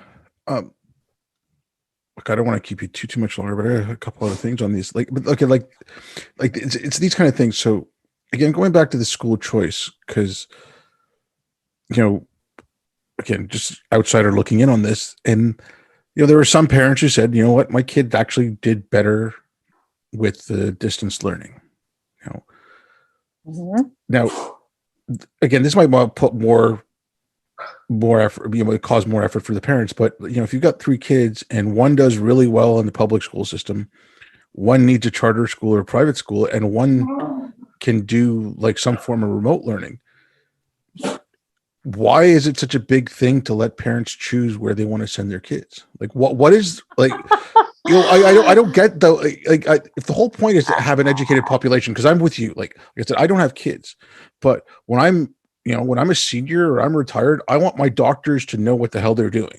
Look, I don't want to keep you too much longer, but I have a couple other things on these. But okay, it's these kind of things. So again, going back to the school choice, because again, just outsider looking in on this, and there were some parents who said, you know what, my kid actually did better with the distance learning. Mm-hmm. Now, again, this might put more effort, cause more effort for the parents. But if you've got 3 kids and one does really well in the public school system, one needs a charter school or private school, and one can do like some form of remote learning. Why is it such a big thing to let parents choose where they want to send their kids? Like, what is like, I don't get though. If the whole point is to have an educated population, because I'm with you. Like I said, I don't have kids, but when I'm a senior or I'm retired, I want my doctors to know what the hell they're doing.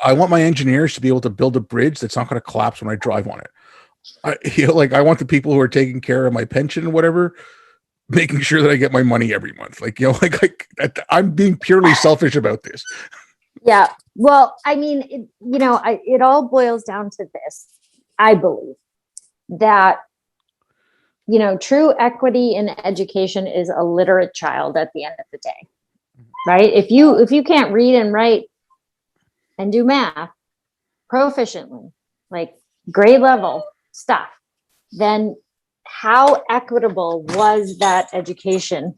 I want my engineers to be able to build a bridge that's not going to collapse when I drive on it. I want the people who are taking care of my pension and whatever, making sure that I get my money every month. I'm being purely selfish about this. Yeah. Well, I mean, it all boils down to this. I believe that, true equity in education is a literate child at the end of the day, right? If you can't read and write and do math proficiently, like grade level stuff, then how equitable was that education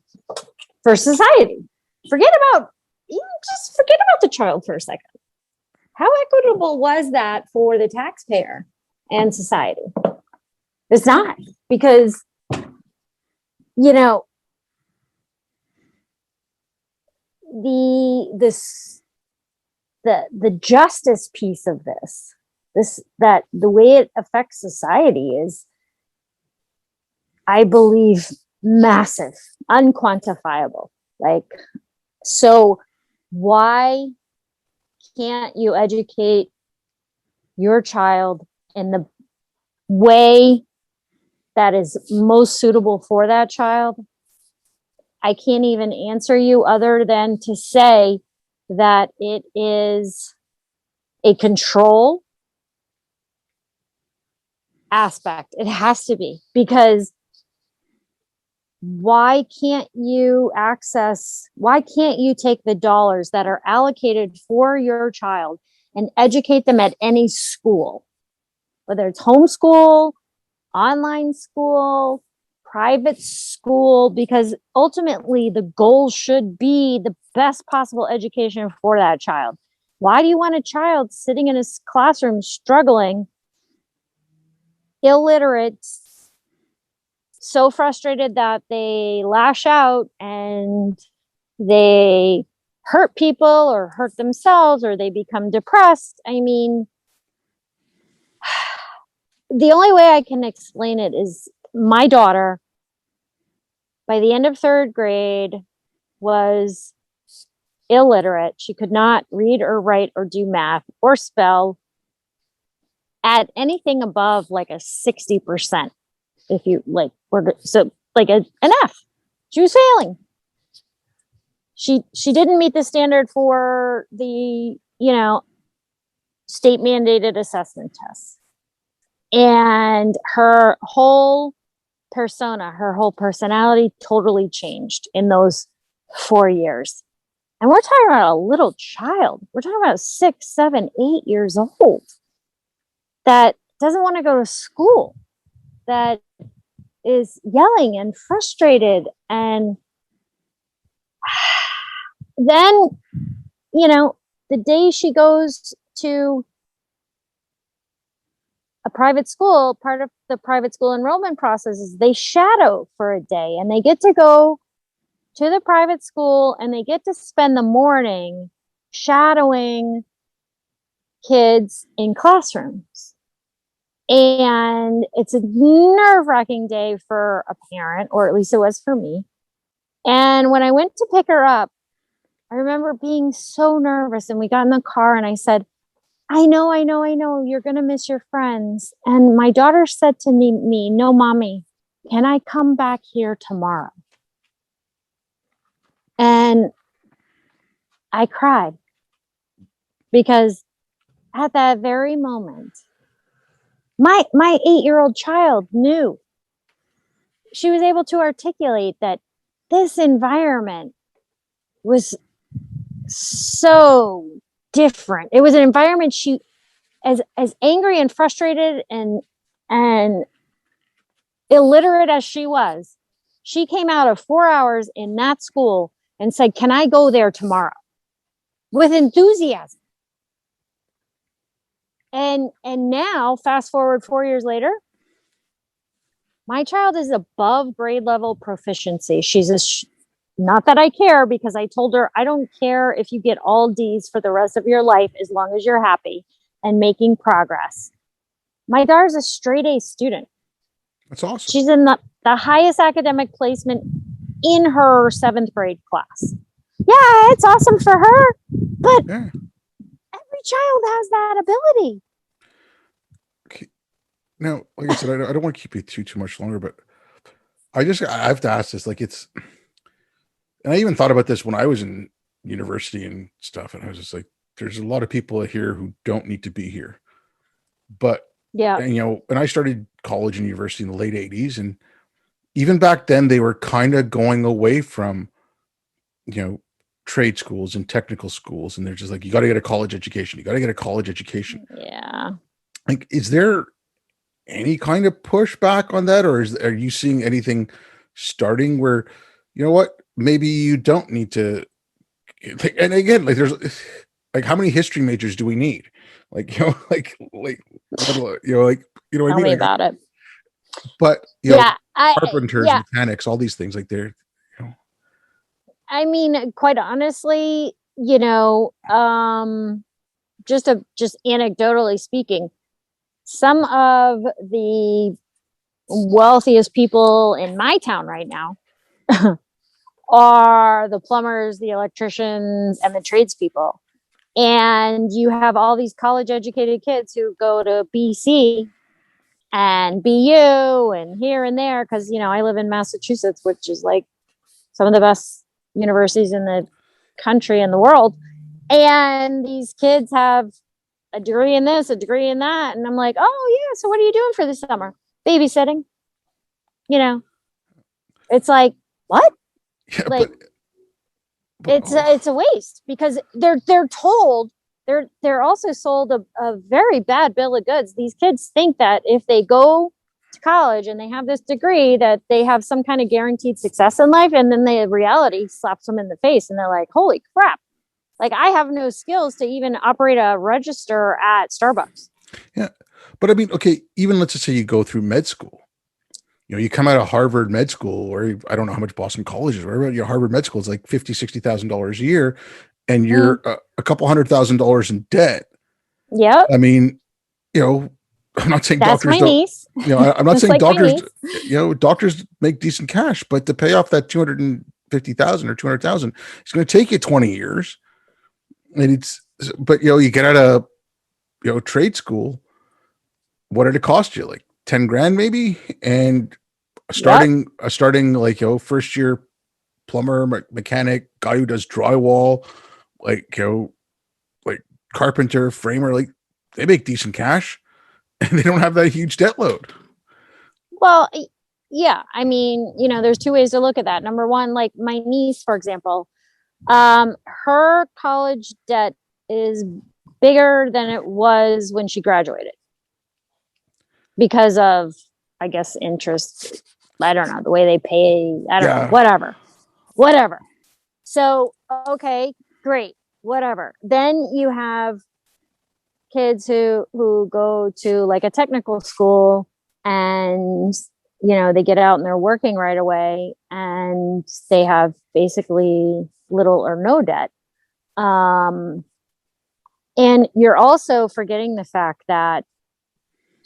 for society? Forget about the child for a second. How equitable was that for the taxpayer and society? It's not, because the justice piece of that the way it affects society is, I believe, massive, unquantifiable. So why can't you educate your child in the way that is most suitable for that child? I can't even answer you other than to say that it is a control aspect. It has to be, because why can't you take the dollars that are allocated for your child and educate them at any school, whether it's homeschool, online school, private school, because ultimately the goal should be the best possible education for that child. Why do you want a child sitting in his classroom struggling, illiterate, so frustrated that they lash out and they hurt people or hurt themselves, or they become depressed? I mean, the only way I can explain it is my daughter, by the end of 3rd grade, was illiterate. She could not read or write or do math or spell at anything above like a 60%. If you an F. She was failing. She didn't meet the standard for the state mandated assessment tests, and her whole persona, her whole personality totally changed in those 4 years. And we're talking about a little child. We're talking about 6, 7, 8 years old that doesn't want to go to school, that is yelling and frustrated. And then, the day she goes to a private school, part of the private school enrollment process is they shadow for a day, and they get to go to the private school and they get to spend the morning shadowing kids in classrooms. And it's a nerve-wracking day for a parent, or at least it was for me. And when I went to pick her up, I remember being so nervous, and we got in the car and I said, I know, you're going to miss your friends. And my daughter said to me, no, mommy, can I come back here tomorrow? And I cried because at that very moment, my 8-year-old child knew. She was able to articulate that this environment was so different. It was an environment she, as angry and frustrated and illiterate as she came out of 4 hours in that school and said, can I go there tomorrow? With enthusiasm. And now, fast forward 4 years later, my child is above grade level proficiency. She's not that I care, because I told her, I don't care if you get all D's for the rest of your life, as long as you're happy and making progress. My daughter's a straight A student. That's awesome. She's in the highest academic placement in her 7th grade class. Yeah, it's awesome for her, but Yeah. every child has that ability. Okay. Now, like I said, I don't want to keep you too much longer, but I have to ask this. Like, it's, and I even thought about this when I was in university and stuff, and I was just like, there's a lot of people here who don't need to be here. But Yeah, and, and I started college and university in the late 80s, and even back then they were kind of going away from, trade schools and technical schools, and they're just like, you got to get a college education. You got to get a college education. yeah. Like, is there any kind of pushback on that, or are you seeing anything starting where, what, maybe you don't need to? And again, like, there's like, how many history majors do we need? Like, what I Tell mean? me Like, about it. but Yeah, carpenters, mechanics, all these things, like I mean, quite honestly, just anecdotally speaking, some of the wealthiest people in my town right now are the plumbers, the electricians, and the tradespeople. And you have all these college educated kids who go to BC and BU and here and there, because I live in Massachusetts, which is like some of the best universities in the country and the world. And these kids have a degree in this, a degree in that. And I'm like, oh, yeah. So what are you doing for the summer? Babysitting. It's like, what? yeah, Like, but it's a waste, because they're told, they're also sold a very bad bill of goods. These kids think that if they go to college and they have this degree, that they have some kind of guaranteed success in life, and then the reality slaps them in the face and they're like, holy crap, like, I have no skills to even operate a register at Starbucks. yeah, but I mean, okay, even let's just say you go through med school. You come out of Harvard Med School, or I don't know how much Boston College is, whatever. Harvard Med School is like $50,000-$60,000 a year, and you're a couple $100,000 in debt. Yep. I mean, I'm not saying That's doctors my don't. niece. I'm not Just saying like my doctors. niece. Doctors make decent cash, but to pay off that 250,000 or 200,000, it's going to take you 20 years. And but you get out of trade school. What did it cost you? Like 10 grand maybe, and starting like first year plumber, mechanic, guy who does drywall, like like carpenter, framer, like they make decent cash and they don't have that huge debt load. Well, yeah. I mean, there's two ways to look at that. Number one, like my niece, for example, her college debt is bigger than it was when she graduated because of, I guess, interest. I don't know, the way they pay. I don't know, whatever. So, okay, great, whatever. Then you have kids who go to like a technical school, and they get out and they're working right away, and they have basically little or no debt. And you're also forgetting the fact that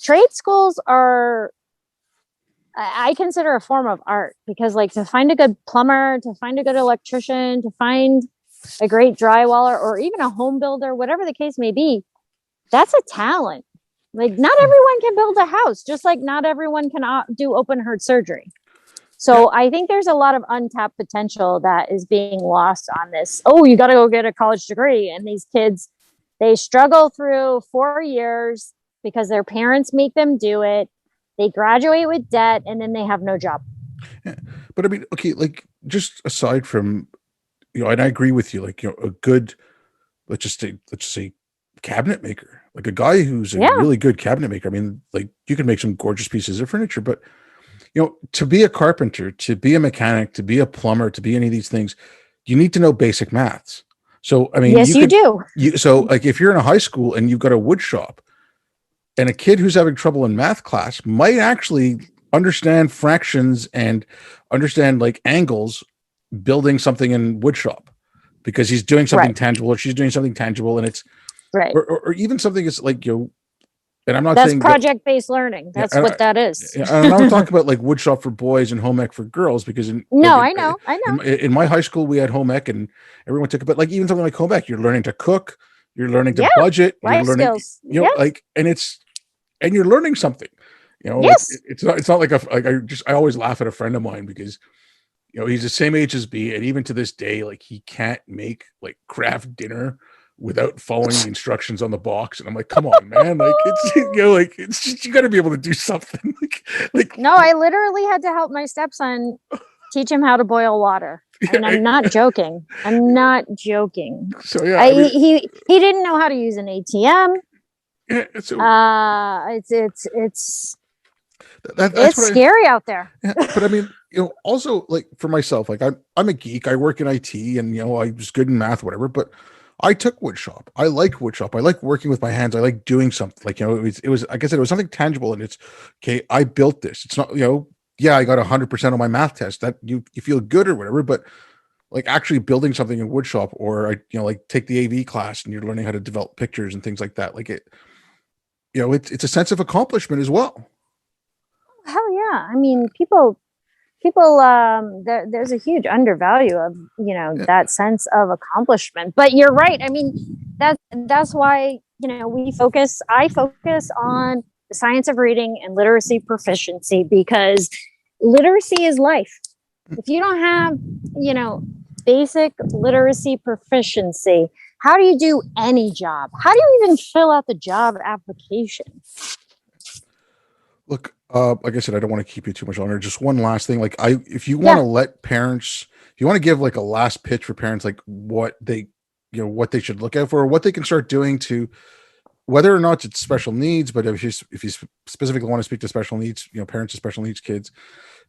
trade schools are, I consider a form of art, because like to find a good plumber, to find a good electrician, to find a great drywaller, or even a home builder, whatever the case may be, that's a talent. Like not everyone can build a house, just like not everyone can do open heart surgery. Yeah. So I think there's a lot of untapped potential that is being lost on this. Oh, you got to go get a college degree. And these kids, they struggle through 4 years because their parents make them do it. They graduate with debt and then they have no job. Yeah. But I mean, okay, like just aside from, and I agree with you, like, a good, let's just say cabinet maker, like a guy who's a Yeah. really good cabinet maker. I mean, like you can make some gorgeous pieces of furniture, but to be a carpenter, to be a mechanic, to be a plumber, to be any of these things, you need to know basic maths. So, I mean, Yes, you do. so like if you're in a high school and you've got a wood shop and a kid who's having trouble in math class might actually understand fractions and understand like angles building something in wood shop because he's doing something Right. tangible or she's doing something tangible and it's, Right. or even something is like, and I'm not That's saying that, project-based learning. yeah, That's what that is. and I'm talking about like wood shop for boys and home ec for girls because in like No, I know. I know. in my high school we had home ec and everyone took it, but like even something like home ec, you're learning to cook, you're learning to Yeah. budget, you're Life learning, skills. Yes. like, and you're learning something, like Yes. it's not like I always laugh at a friend of mine because he's the same age as me, and even to this day, like he can't make like craft dinner without following the instructions on the box. And I'm like, come on, man, like it's like it's just, you got to be able to do something. like No, I literally had to help my stepson teach him how to boil water. And I'm not joking. I'm not joking. So yeah, I mean, he didn't know how to use an ATM. yeah, so It's that's what scary out there. but I mean, also like for myself, like I'm a geek. I work in IT, and I was good in math, whatever. But I took woodshop. I like woodshop. I like working with my hands. I like doing something. Like it was like I said, it was something tangible, and it's okay. I built this. It's not yeah, I got 100% on my math test. That you feel good or whatever, but like actually building something in woodshop, or I like take the AV class and you're learning how to develop pictures and things like that. Like it's a sense of accomplishment as well. Hell yeah. I mean, people there's a huge undervalue of that sense of accomplishment. But you're right. I mean, that's why I focus on the science of reading and literacy proficiency, because literacy is life. If you don't have basic literacy proficiency, how do you do any job? How do you even fill out the job application? Look, like I said, I don't want to keep you too much longer. Just one last thing. Like if you want to let parents, if you want to give like a last pitch for parents, like what they, what they should look out for, or what they can start doing to, whether or not it's special needs, but if you specifically want to speak to special needs, parents of special needs kids,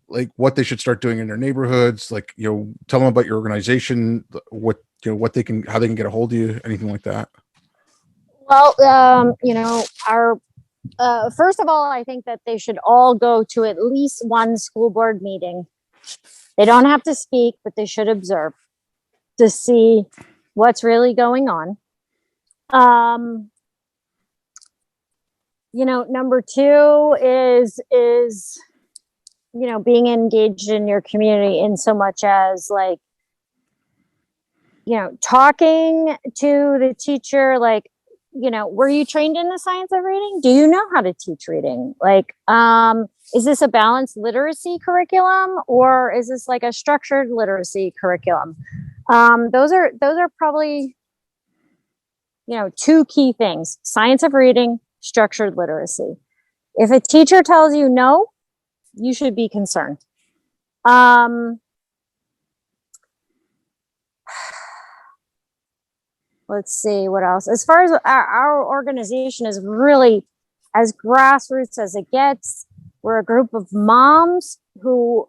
like what they should start doing in their neighborhoods, like, tell them about your organization, what, what they can, how they can get a hold of you, anything like that. Well, our first of all, I think that they should all go to at least one school board meeting. They don't have to speak, but they should observe to see what's really going on. Number two is being engaged in your community in so much as like, talking to the teacher, like, were you trained in the science of reading? Do you know how to teach reading? Like, is this a balanced literacy curriculum, or is this like a structured literacy curriculum? Those are probably, two key things: science of reading, structured literacy. If a teacher tells you no, you should be concerned. Let's see what else. As far as our organization is really as grassroots as it gets. We're a group of moms who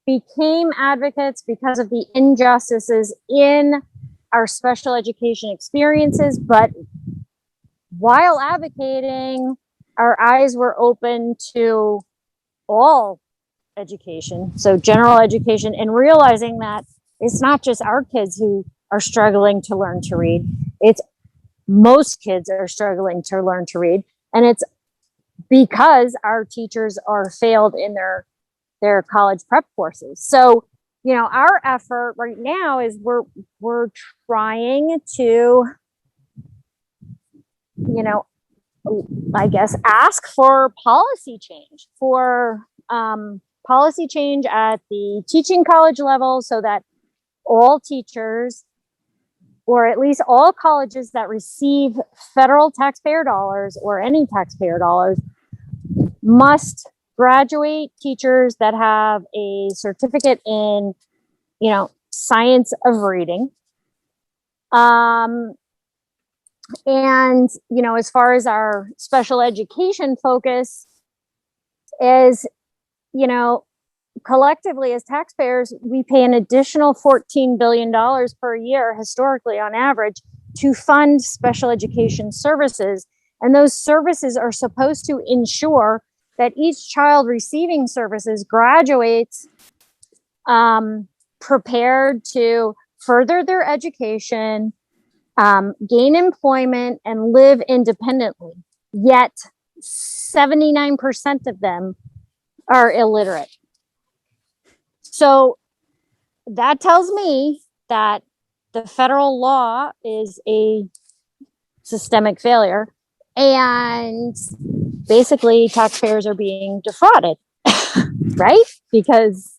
became advocates because of the injustices in our special education experiences. But while advocating, our eyes were open to all education, so general education, and realizing that it's not just our kids who are struggling to learn to read. It's most kids are struggling to learn to read, and it's because our teachers are failed in their college prep courses. So, our effort right now is we're trying to, I guess, ask for policy change at the teaching college level, so that all teachers, or at least all colleges that receive federal taxpayer dollars or any taxpayer dollars, must graduate teachers that have a certificate in, science of reading. And, as far as our special education focus is, collectively as taxpayers, we pay an additional $14 billion per year, historically on average, to fund special education services. And those services are supposed to ensure that each child receiving services graduates prepared to further their education, gain employment, and live independently. Yet 79% of them are illiterate. So that tells me that the federal law is a systemic failure, and basically taxpayers are being defrauded, right? Because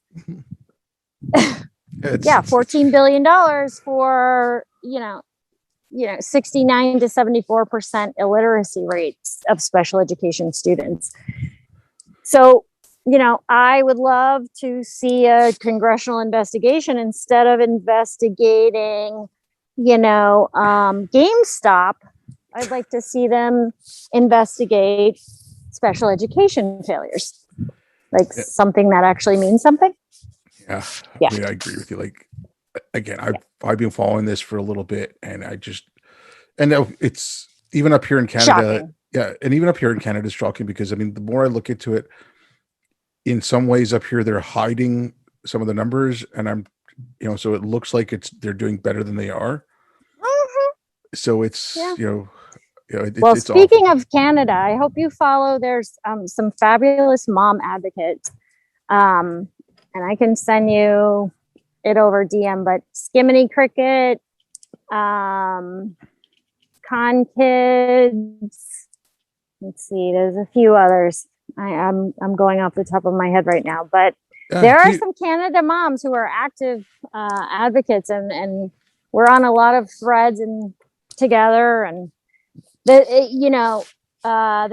$14 billion for, 69 to 74% illiteracy rates of special education students. So, I would love to see a congressional investigation instead of investigating, GameStop. I'd like to see them investigate special education failures, something that actually means something. Yeah. Yeah. I mean, I agree with you. Like, again, I've been following this for a little bit, and it's even up here in Canada. Shocking. Yeah. And even up here in Canada is shocking, because I mean, the more I look into it, in some ways up here, they're hiding some of the numbers, and so it looks like they're doing better than they are. Mm-hmm. So it's, well, it's speaking awful. of Canada, I hope you follow, there's some fabulous mom advocates. And I can send you it over DM, but Skimmity Cricket, Con Kids, let's see, there's a few others. I'm going off the top of my head right now, but there are some Canada moms who are active advocates, and we're on a lot of threads and together, and the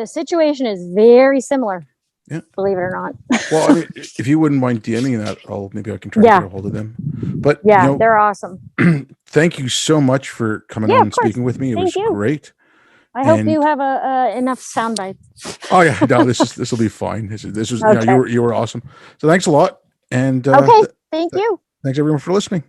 situation is very similar. Yeah. Believe it or not. Well, I mean, if you wouldn't mind DMing that, maybe I can try to get a hold of them. But they're awesome. Thank you so much for coming on and speaking with me. It was great. I hope you have enough sound bites. Oh yeah, no, this will be fine. This was okay. you were awesome. So thanks a lot. And okay, thank you. Thanks everyone for listening.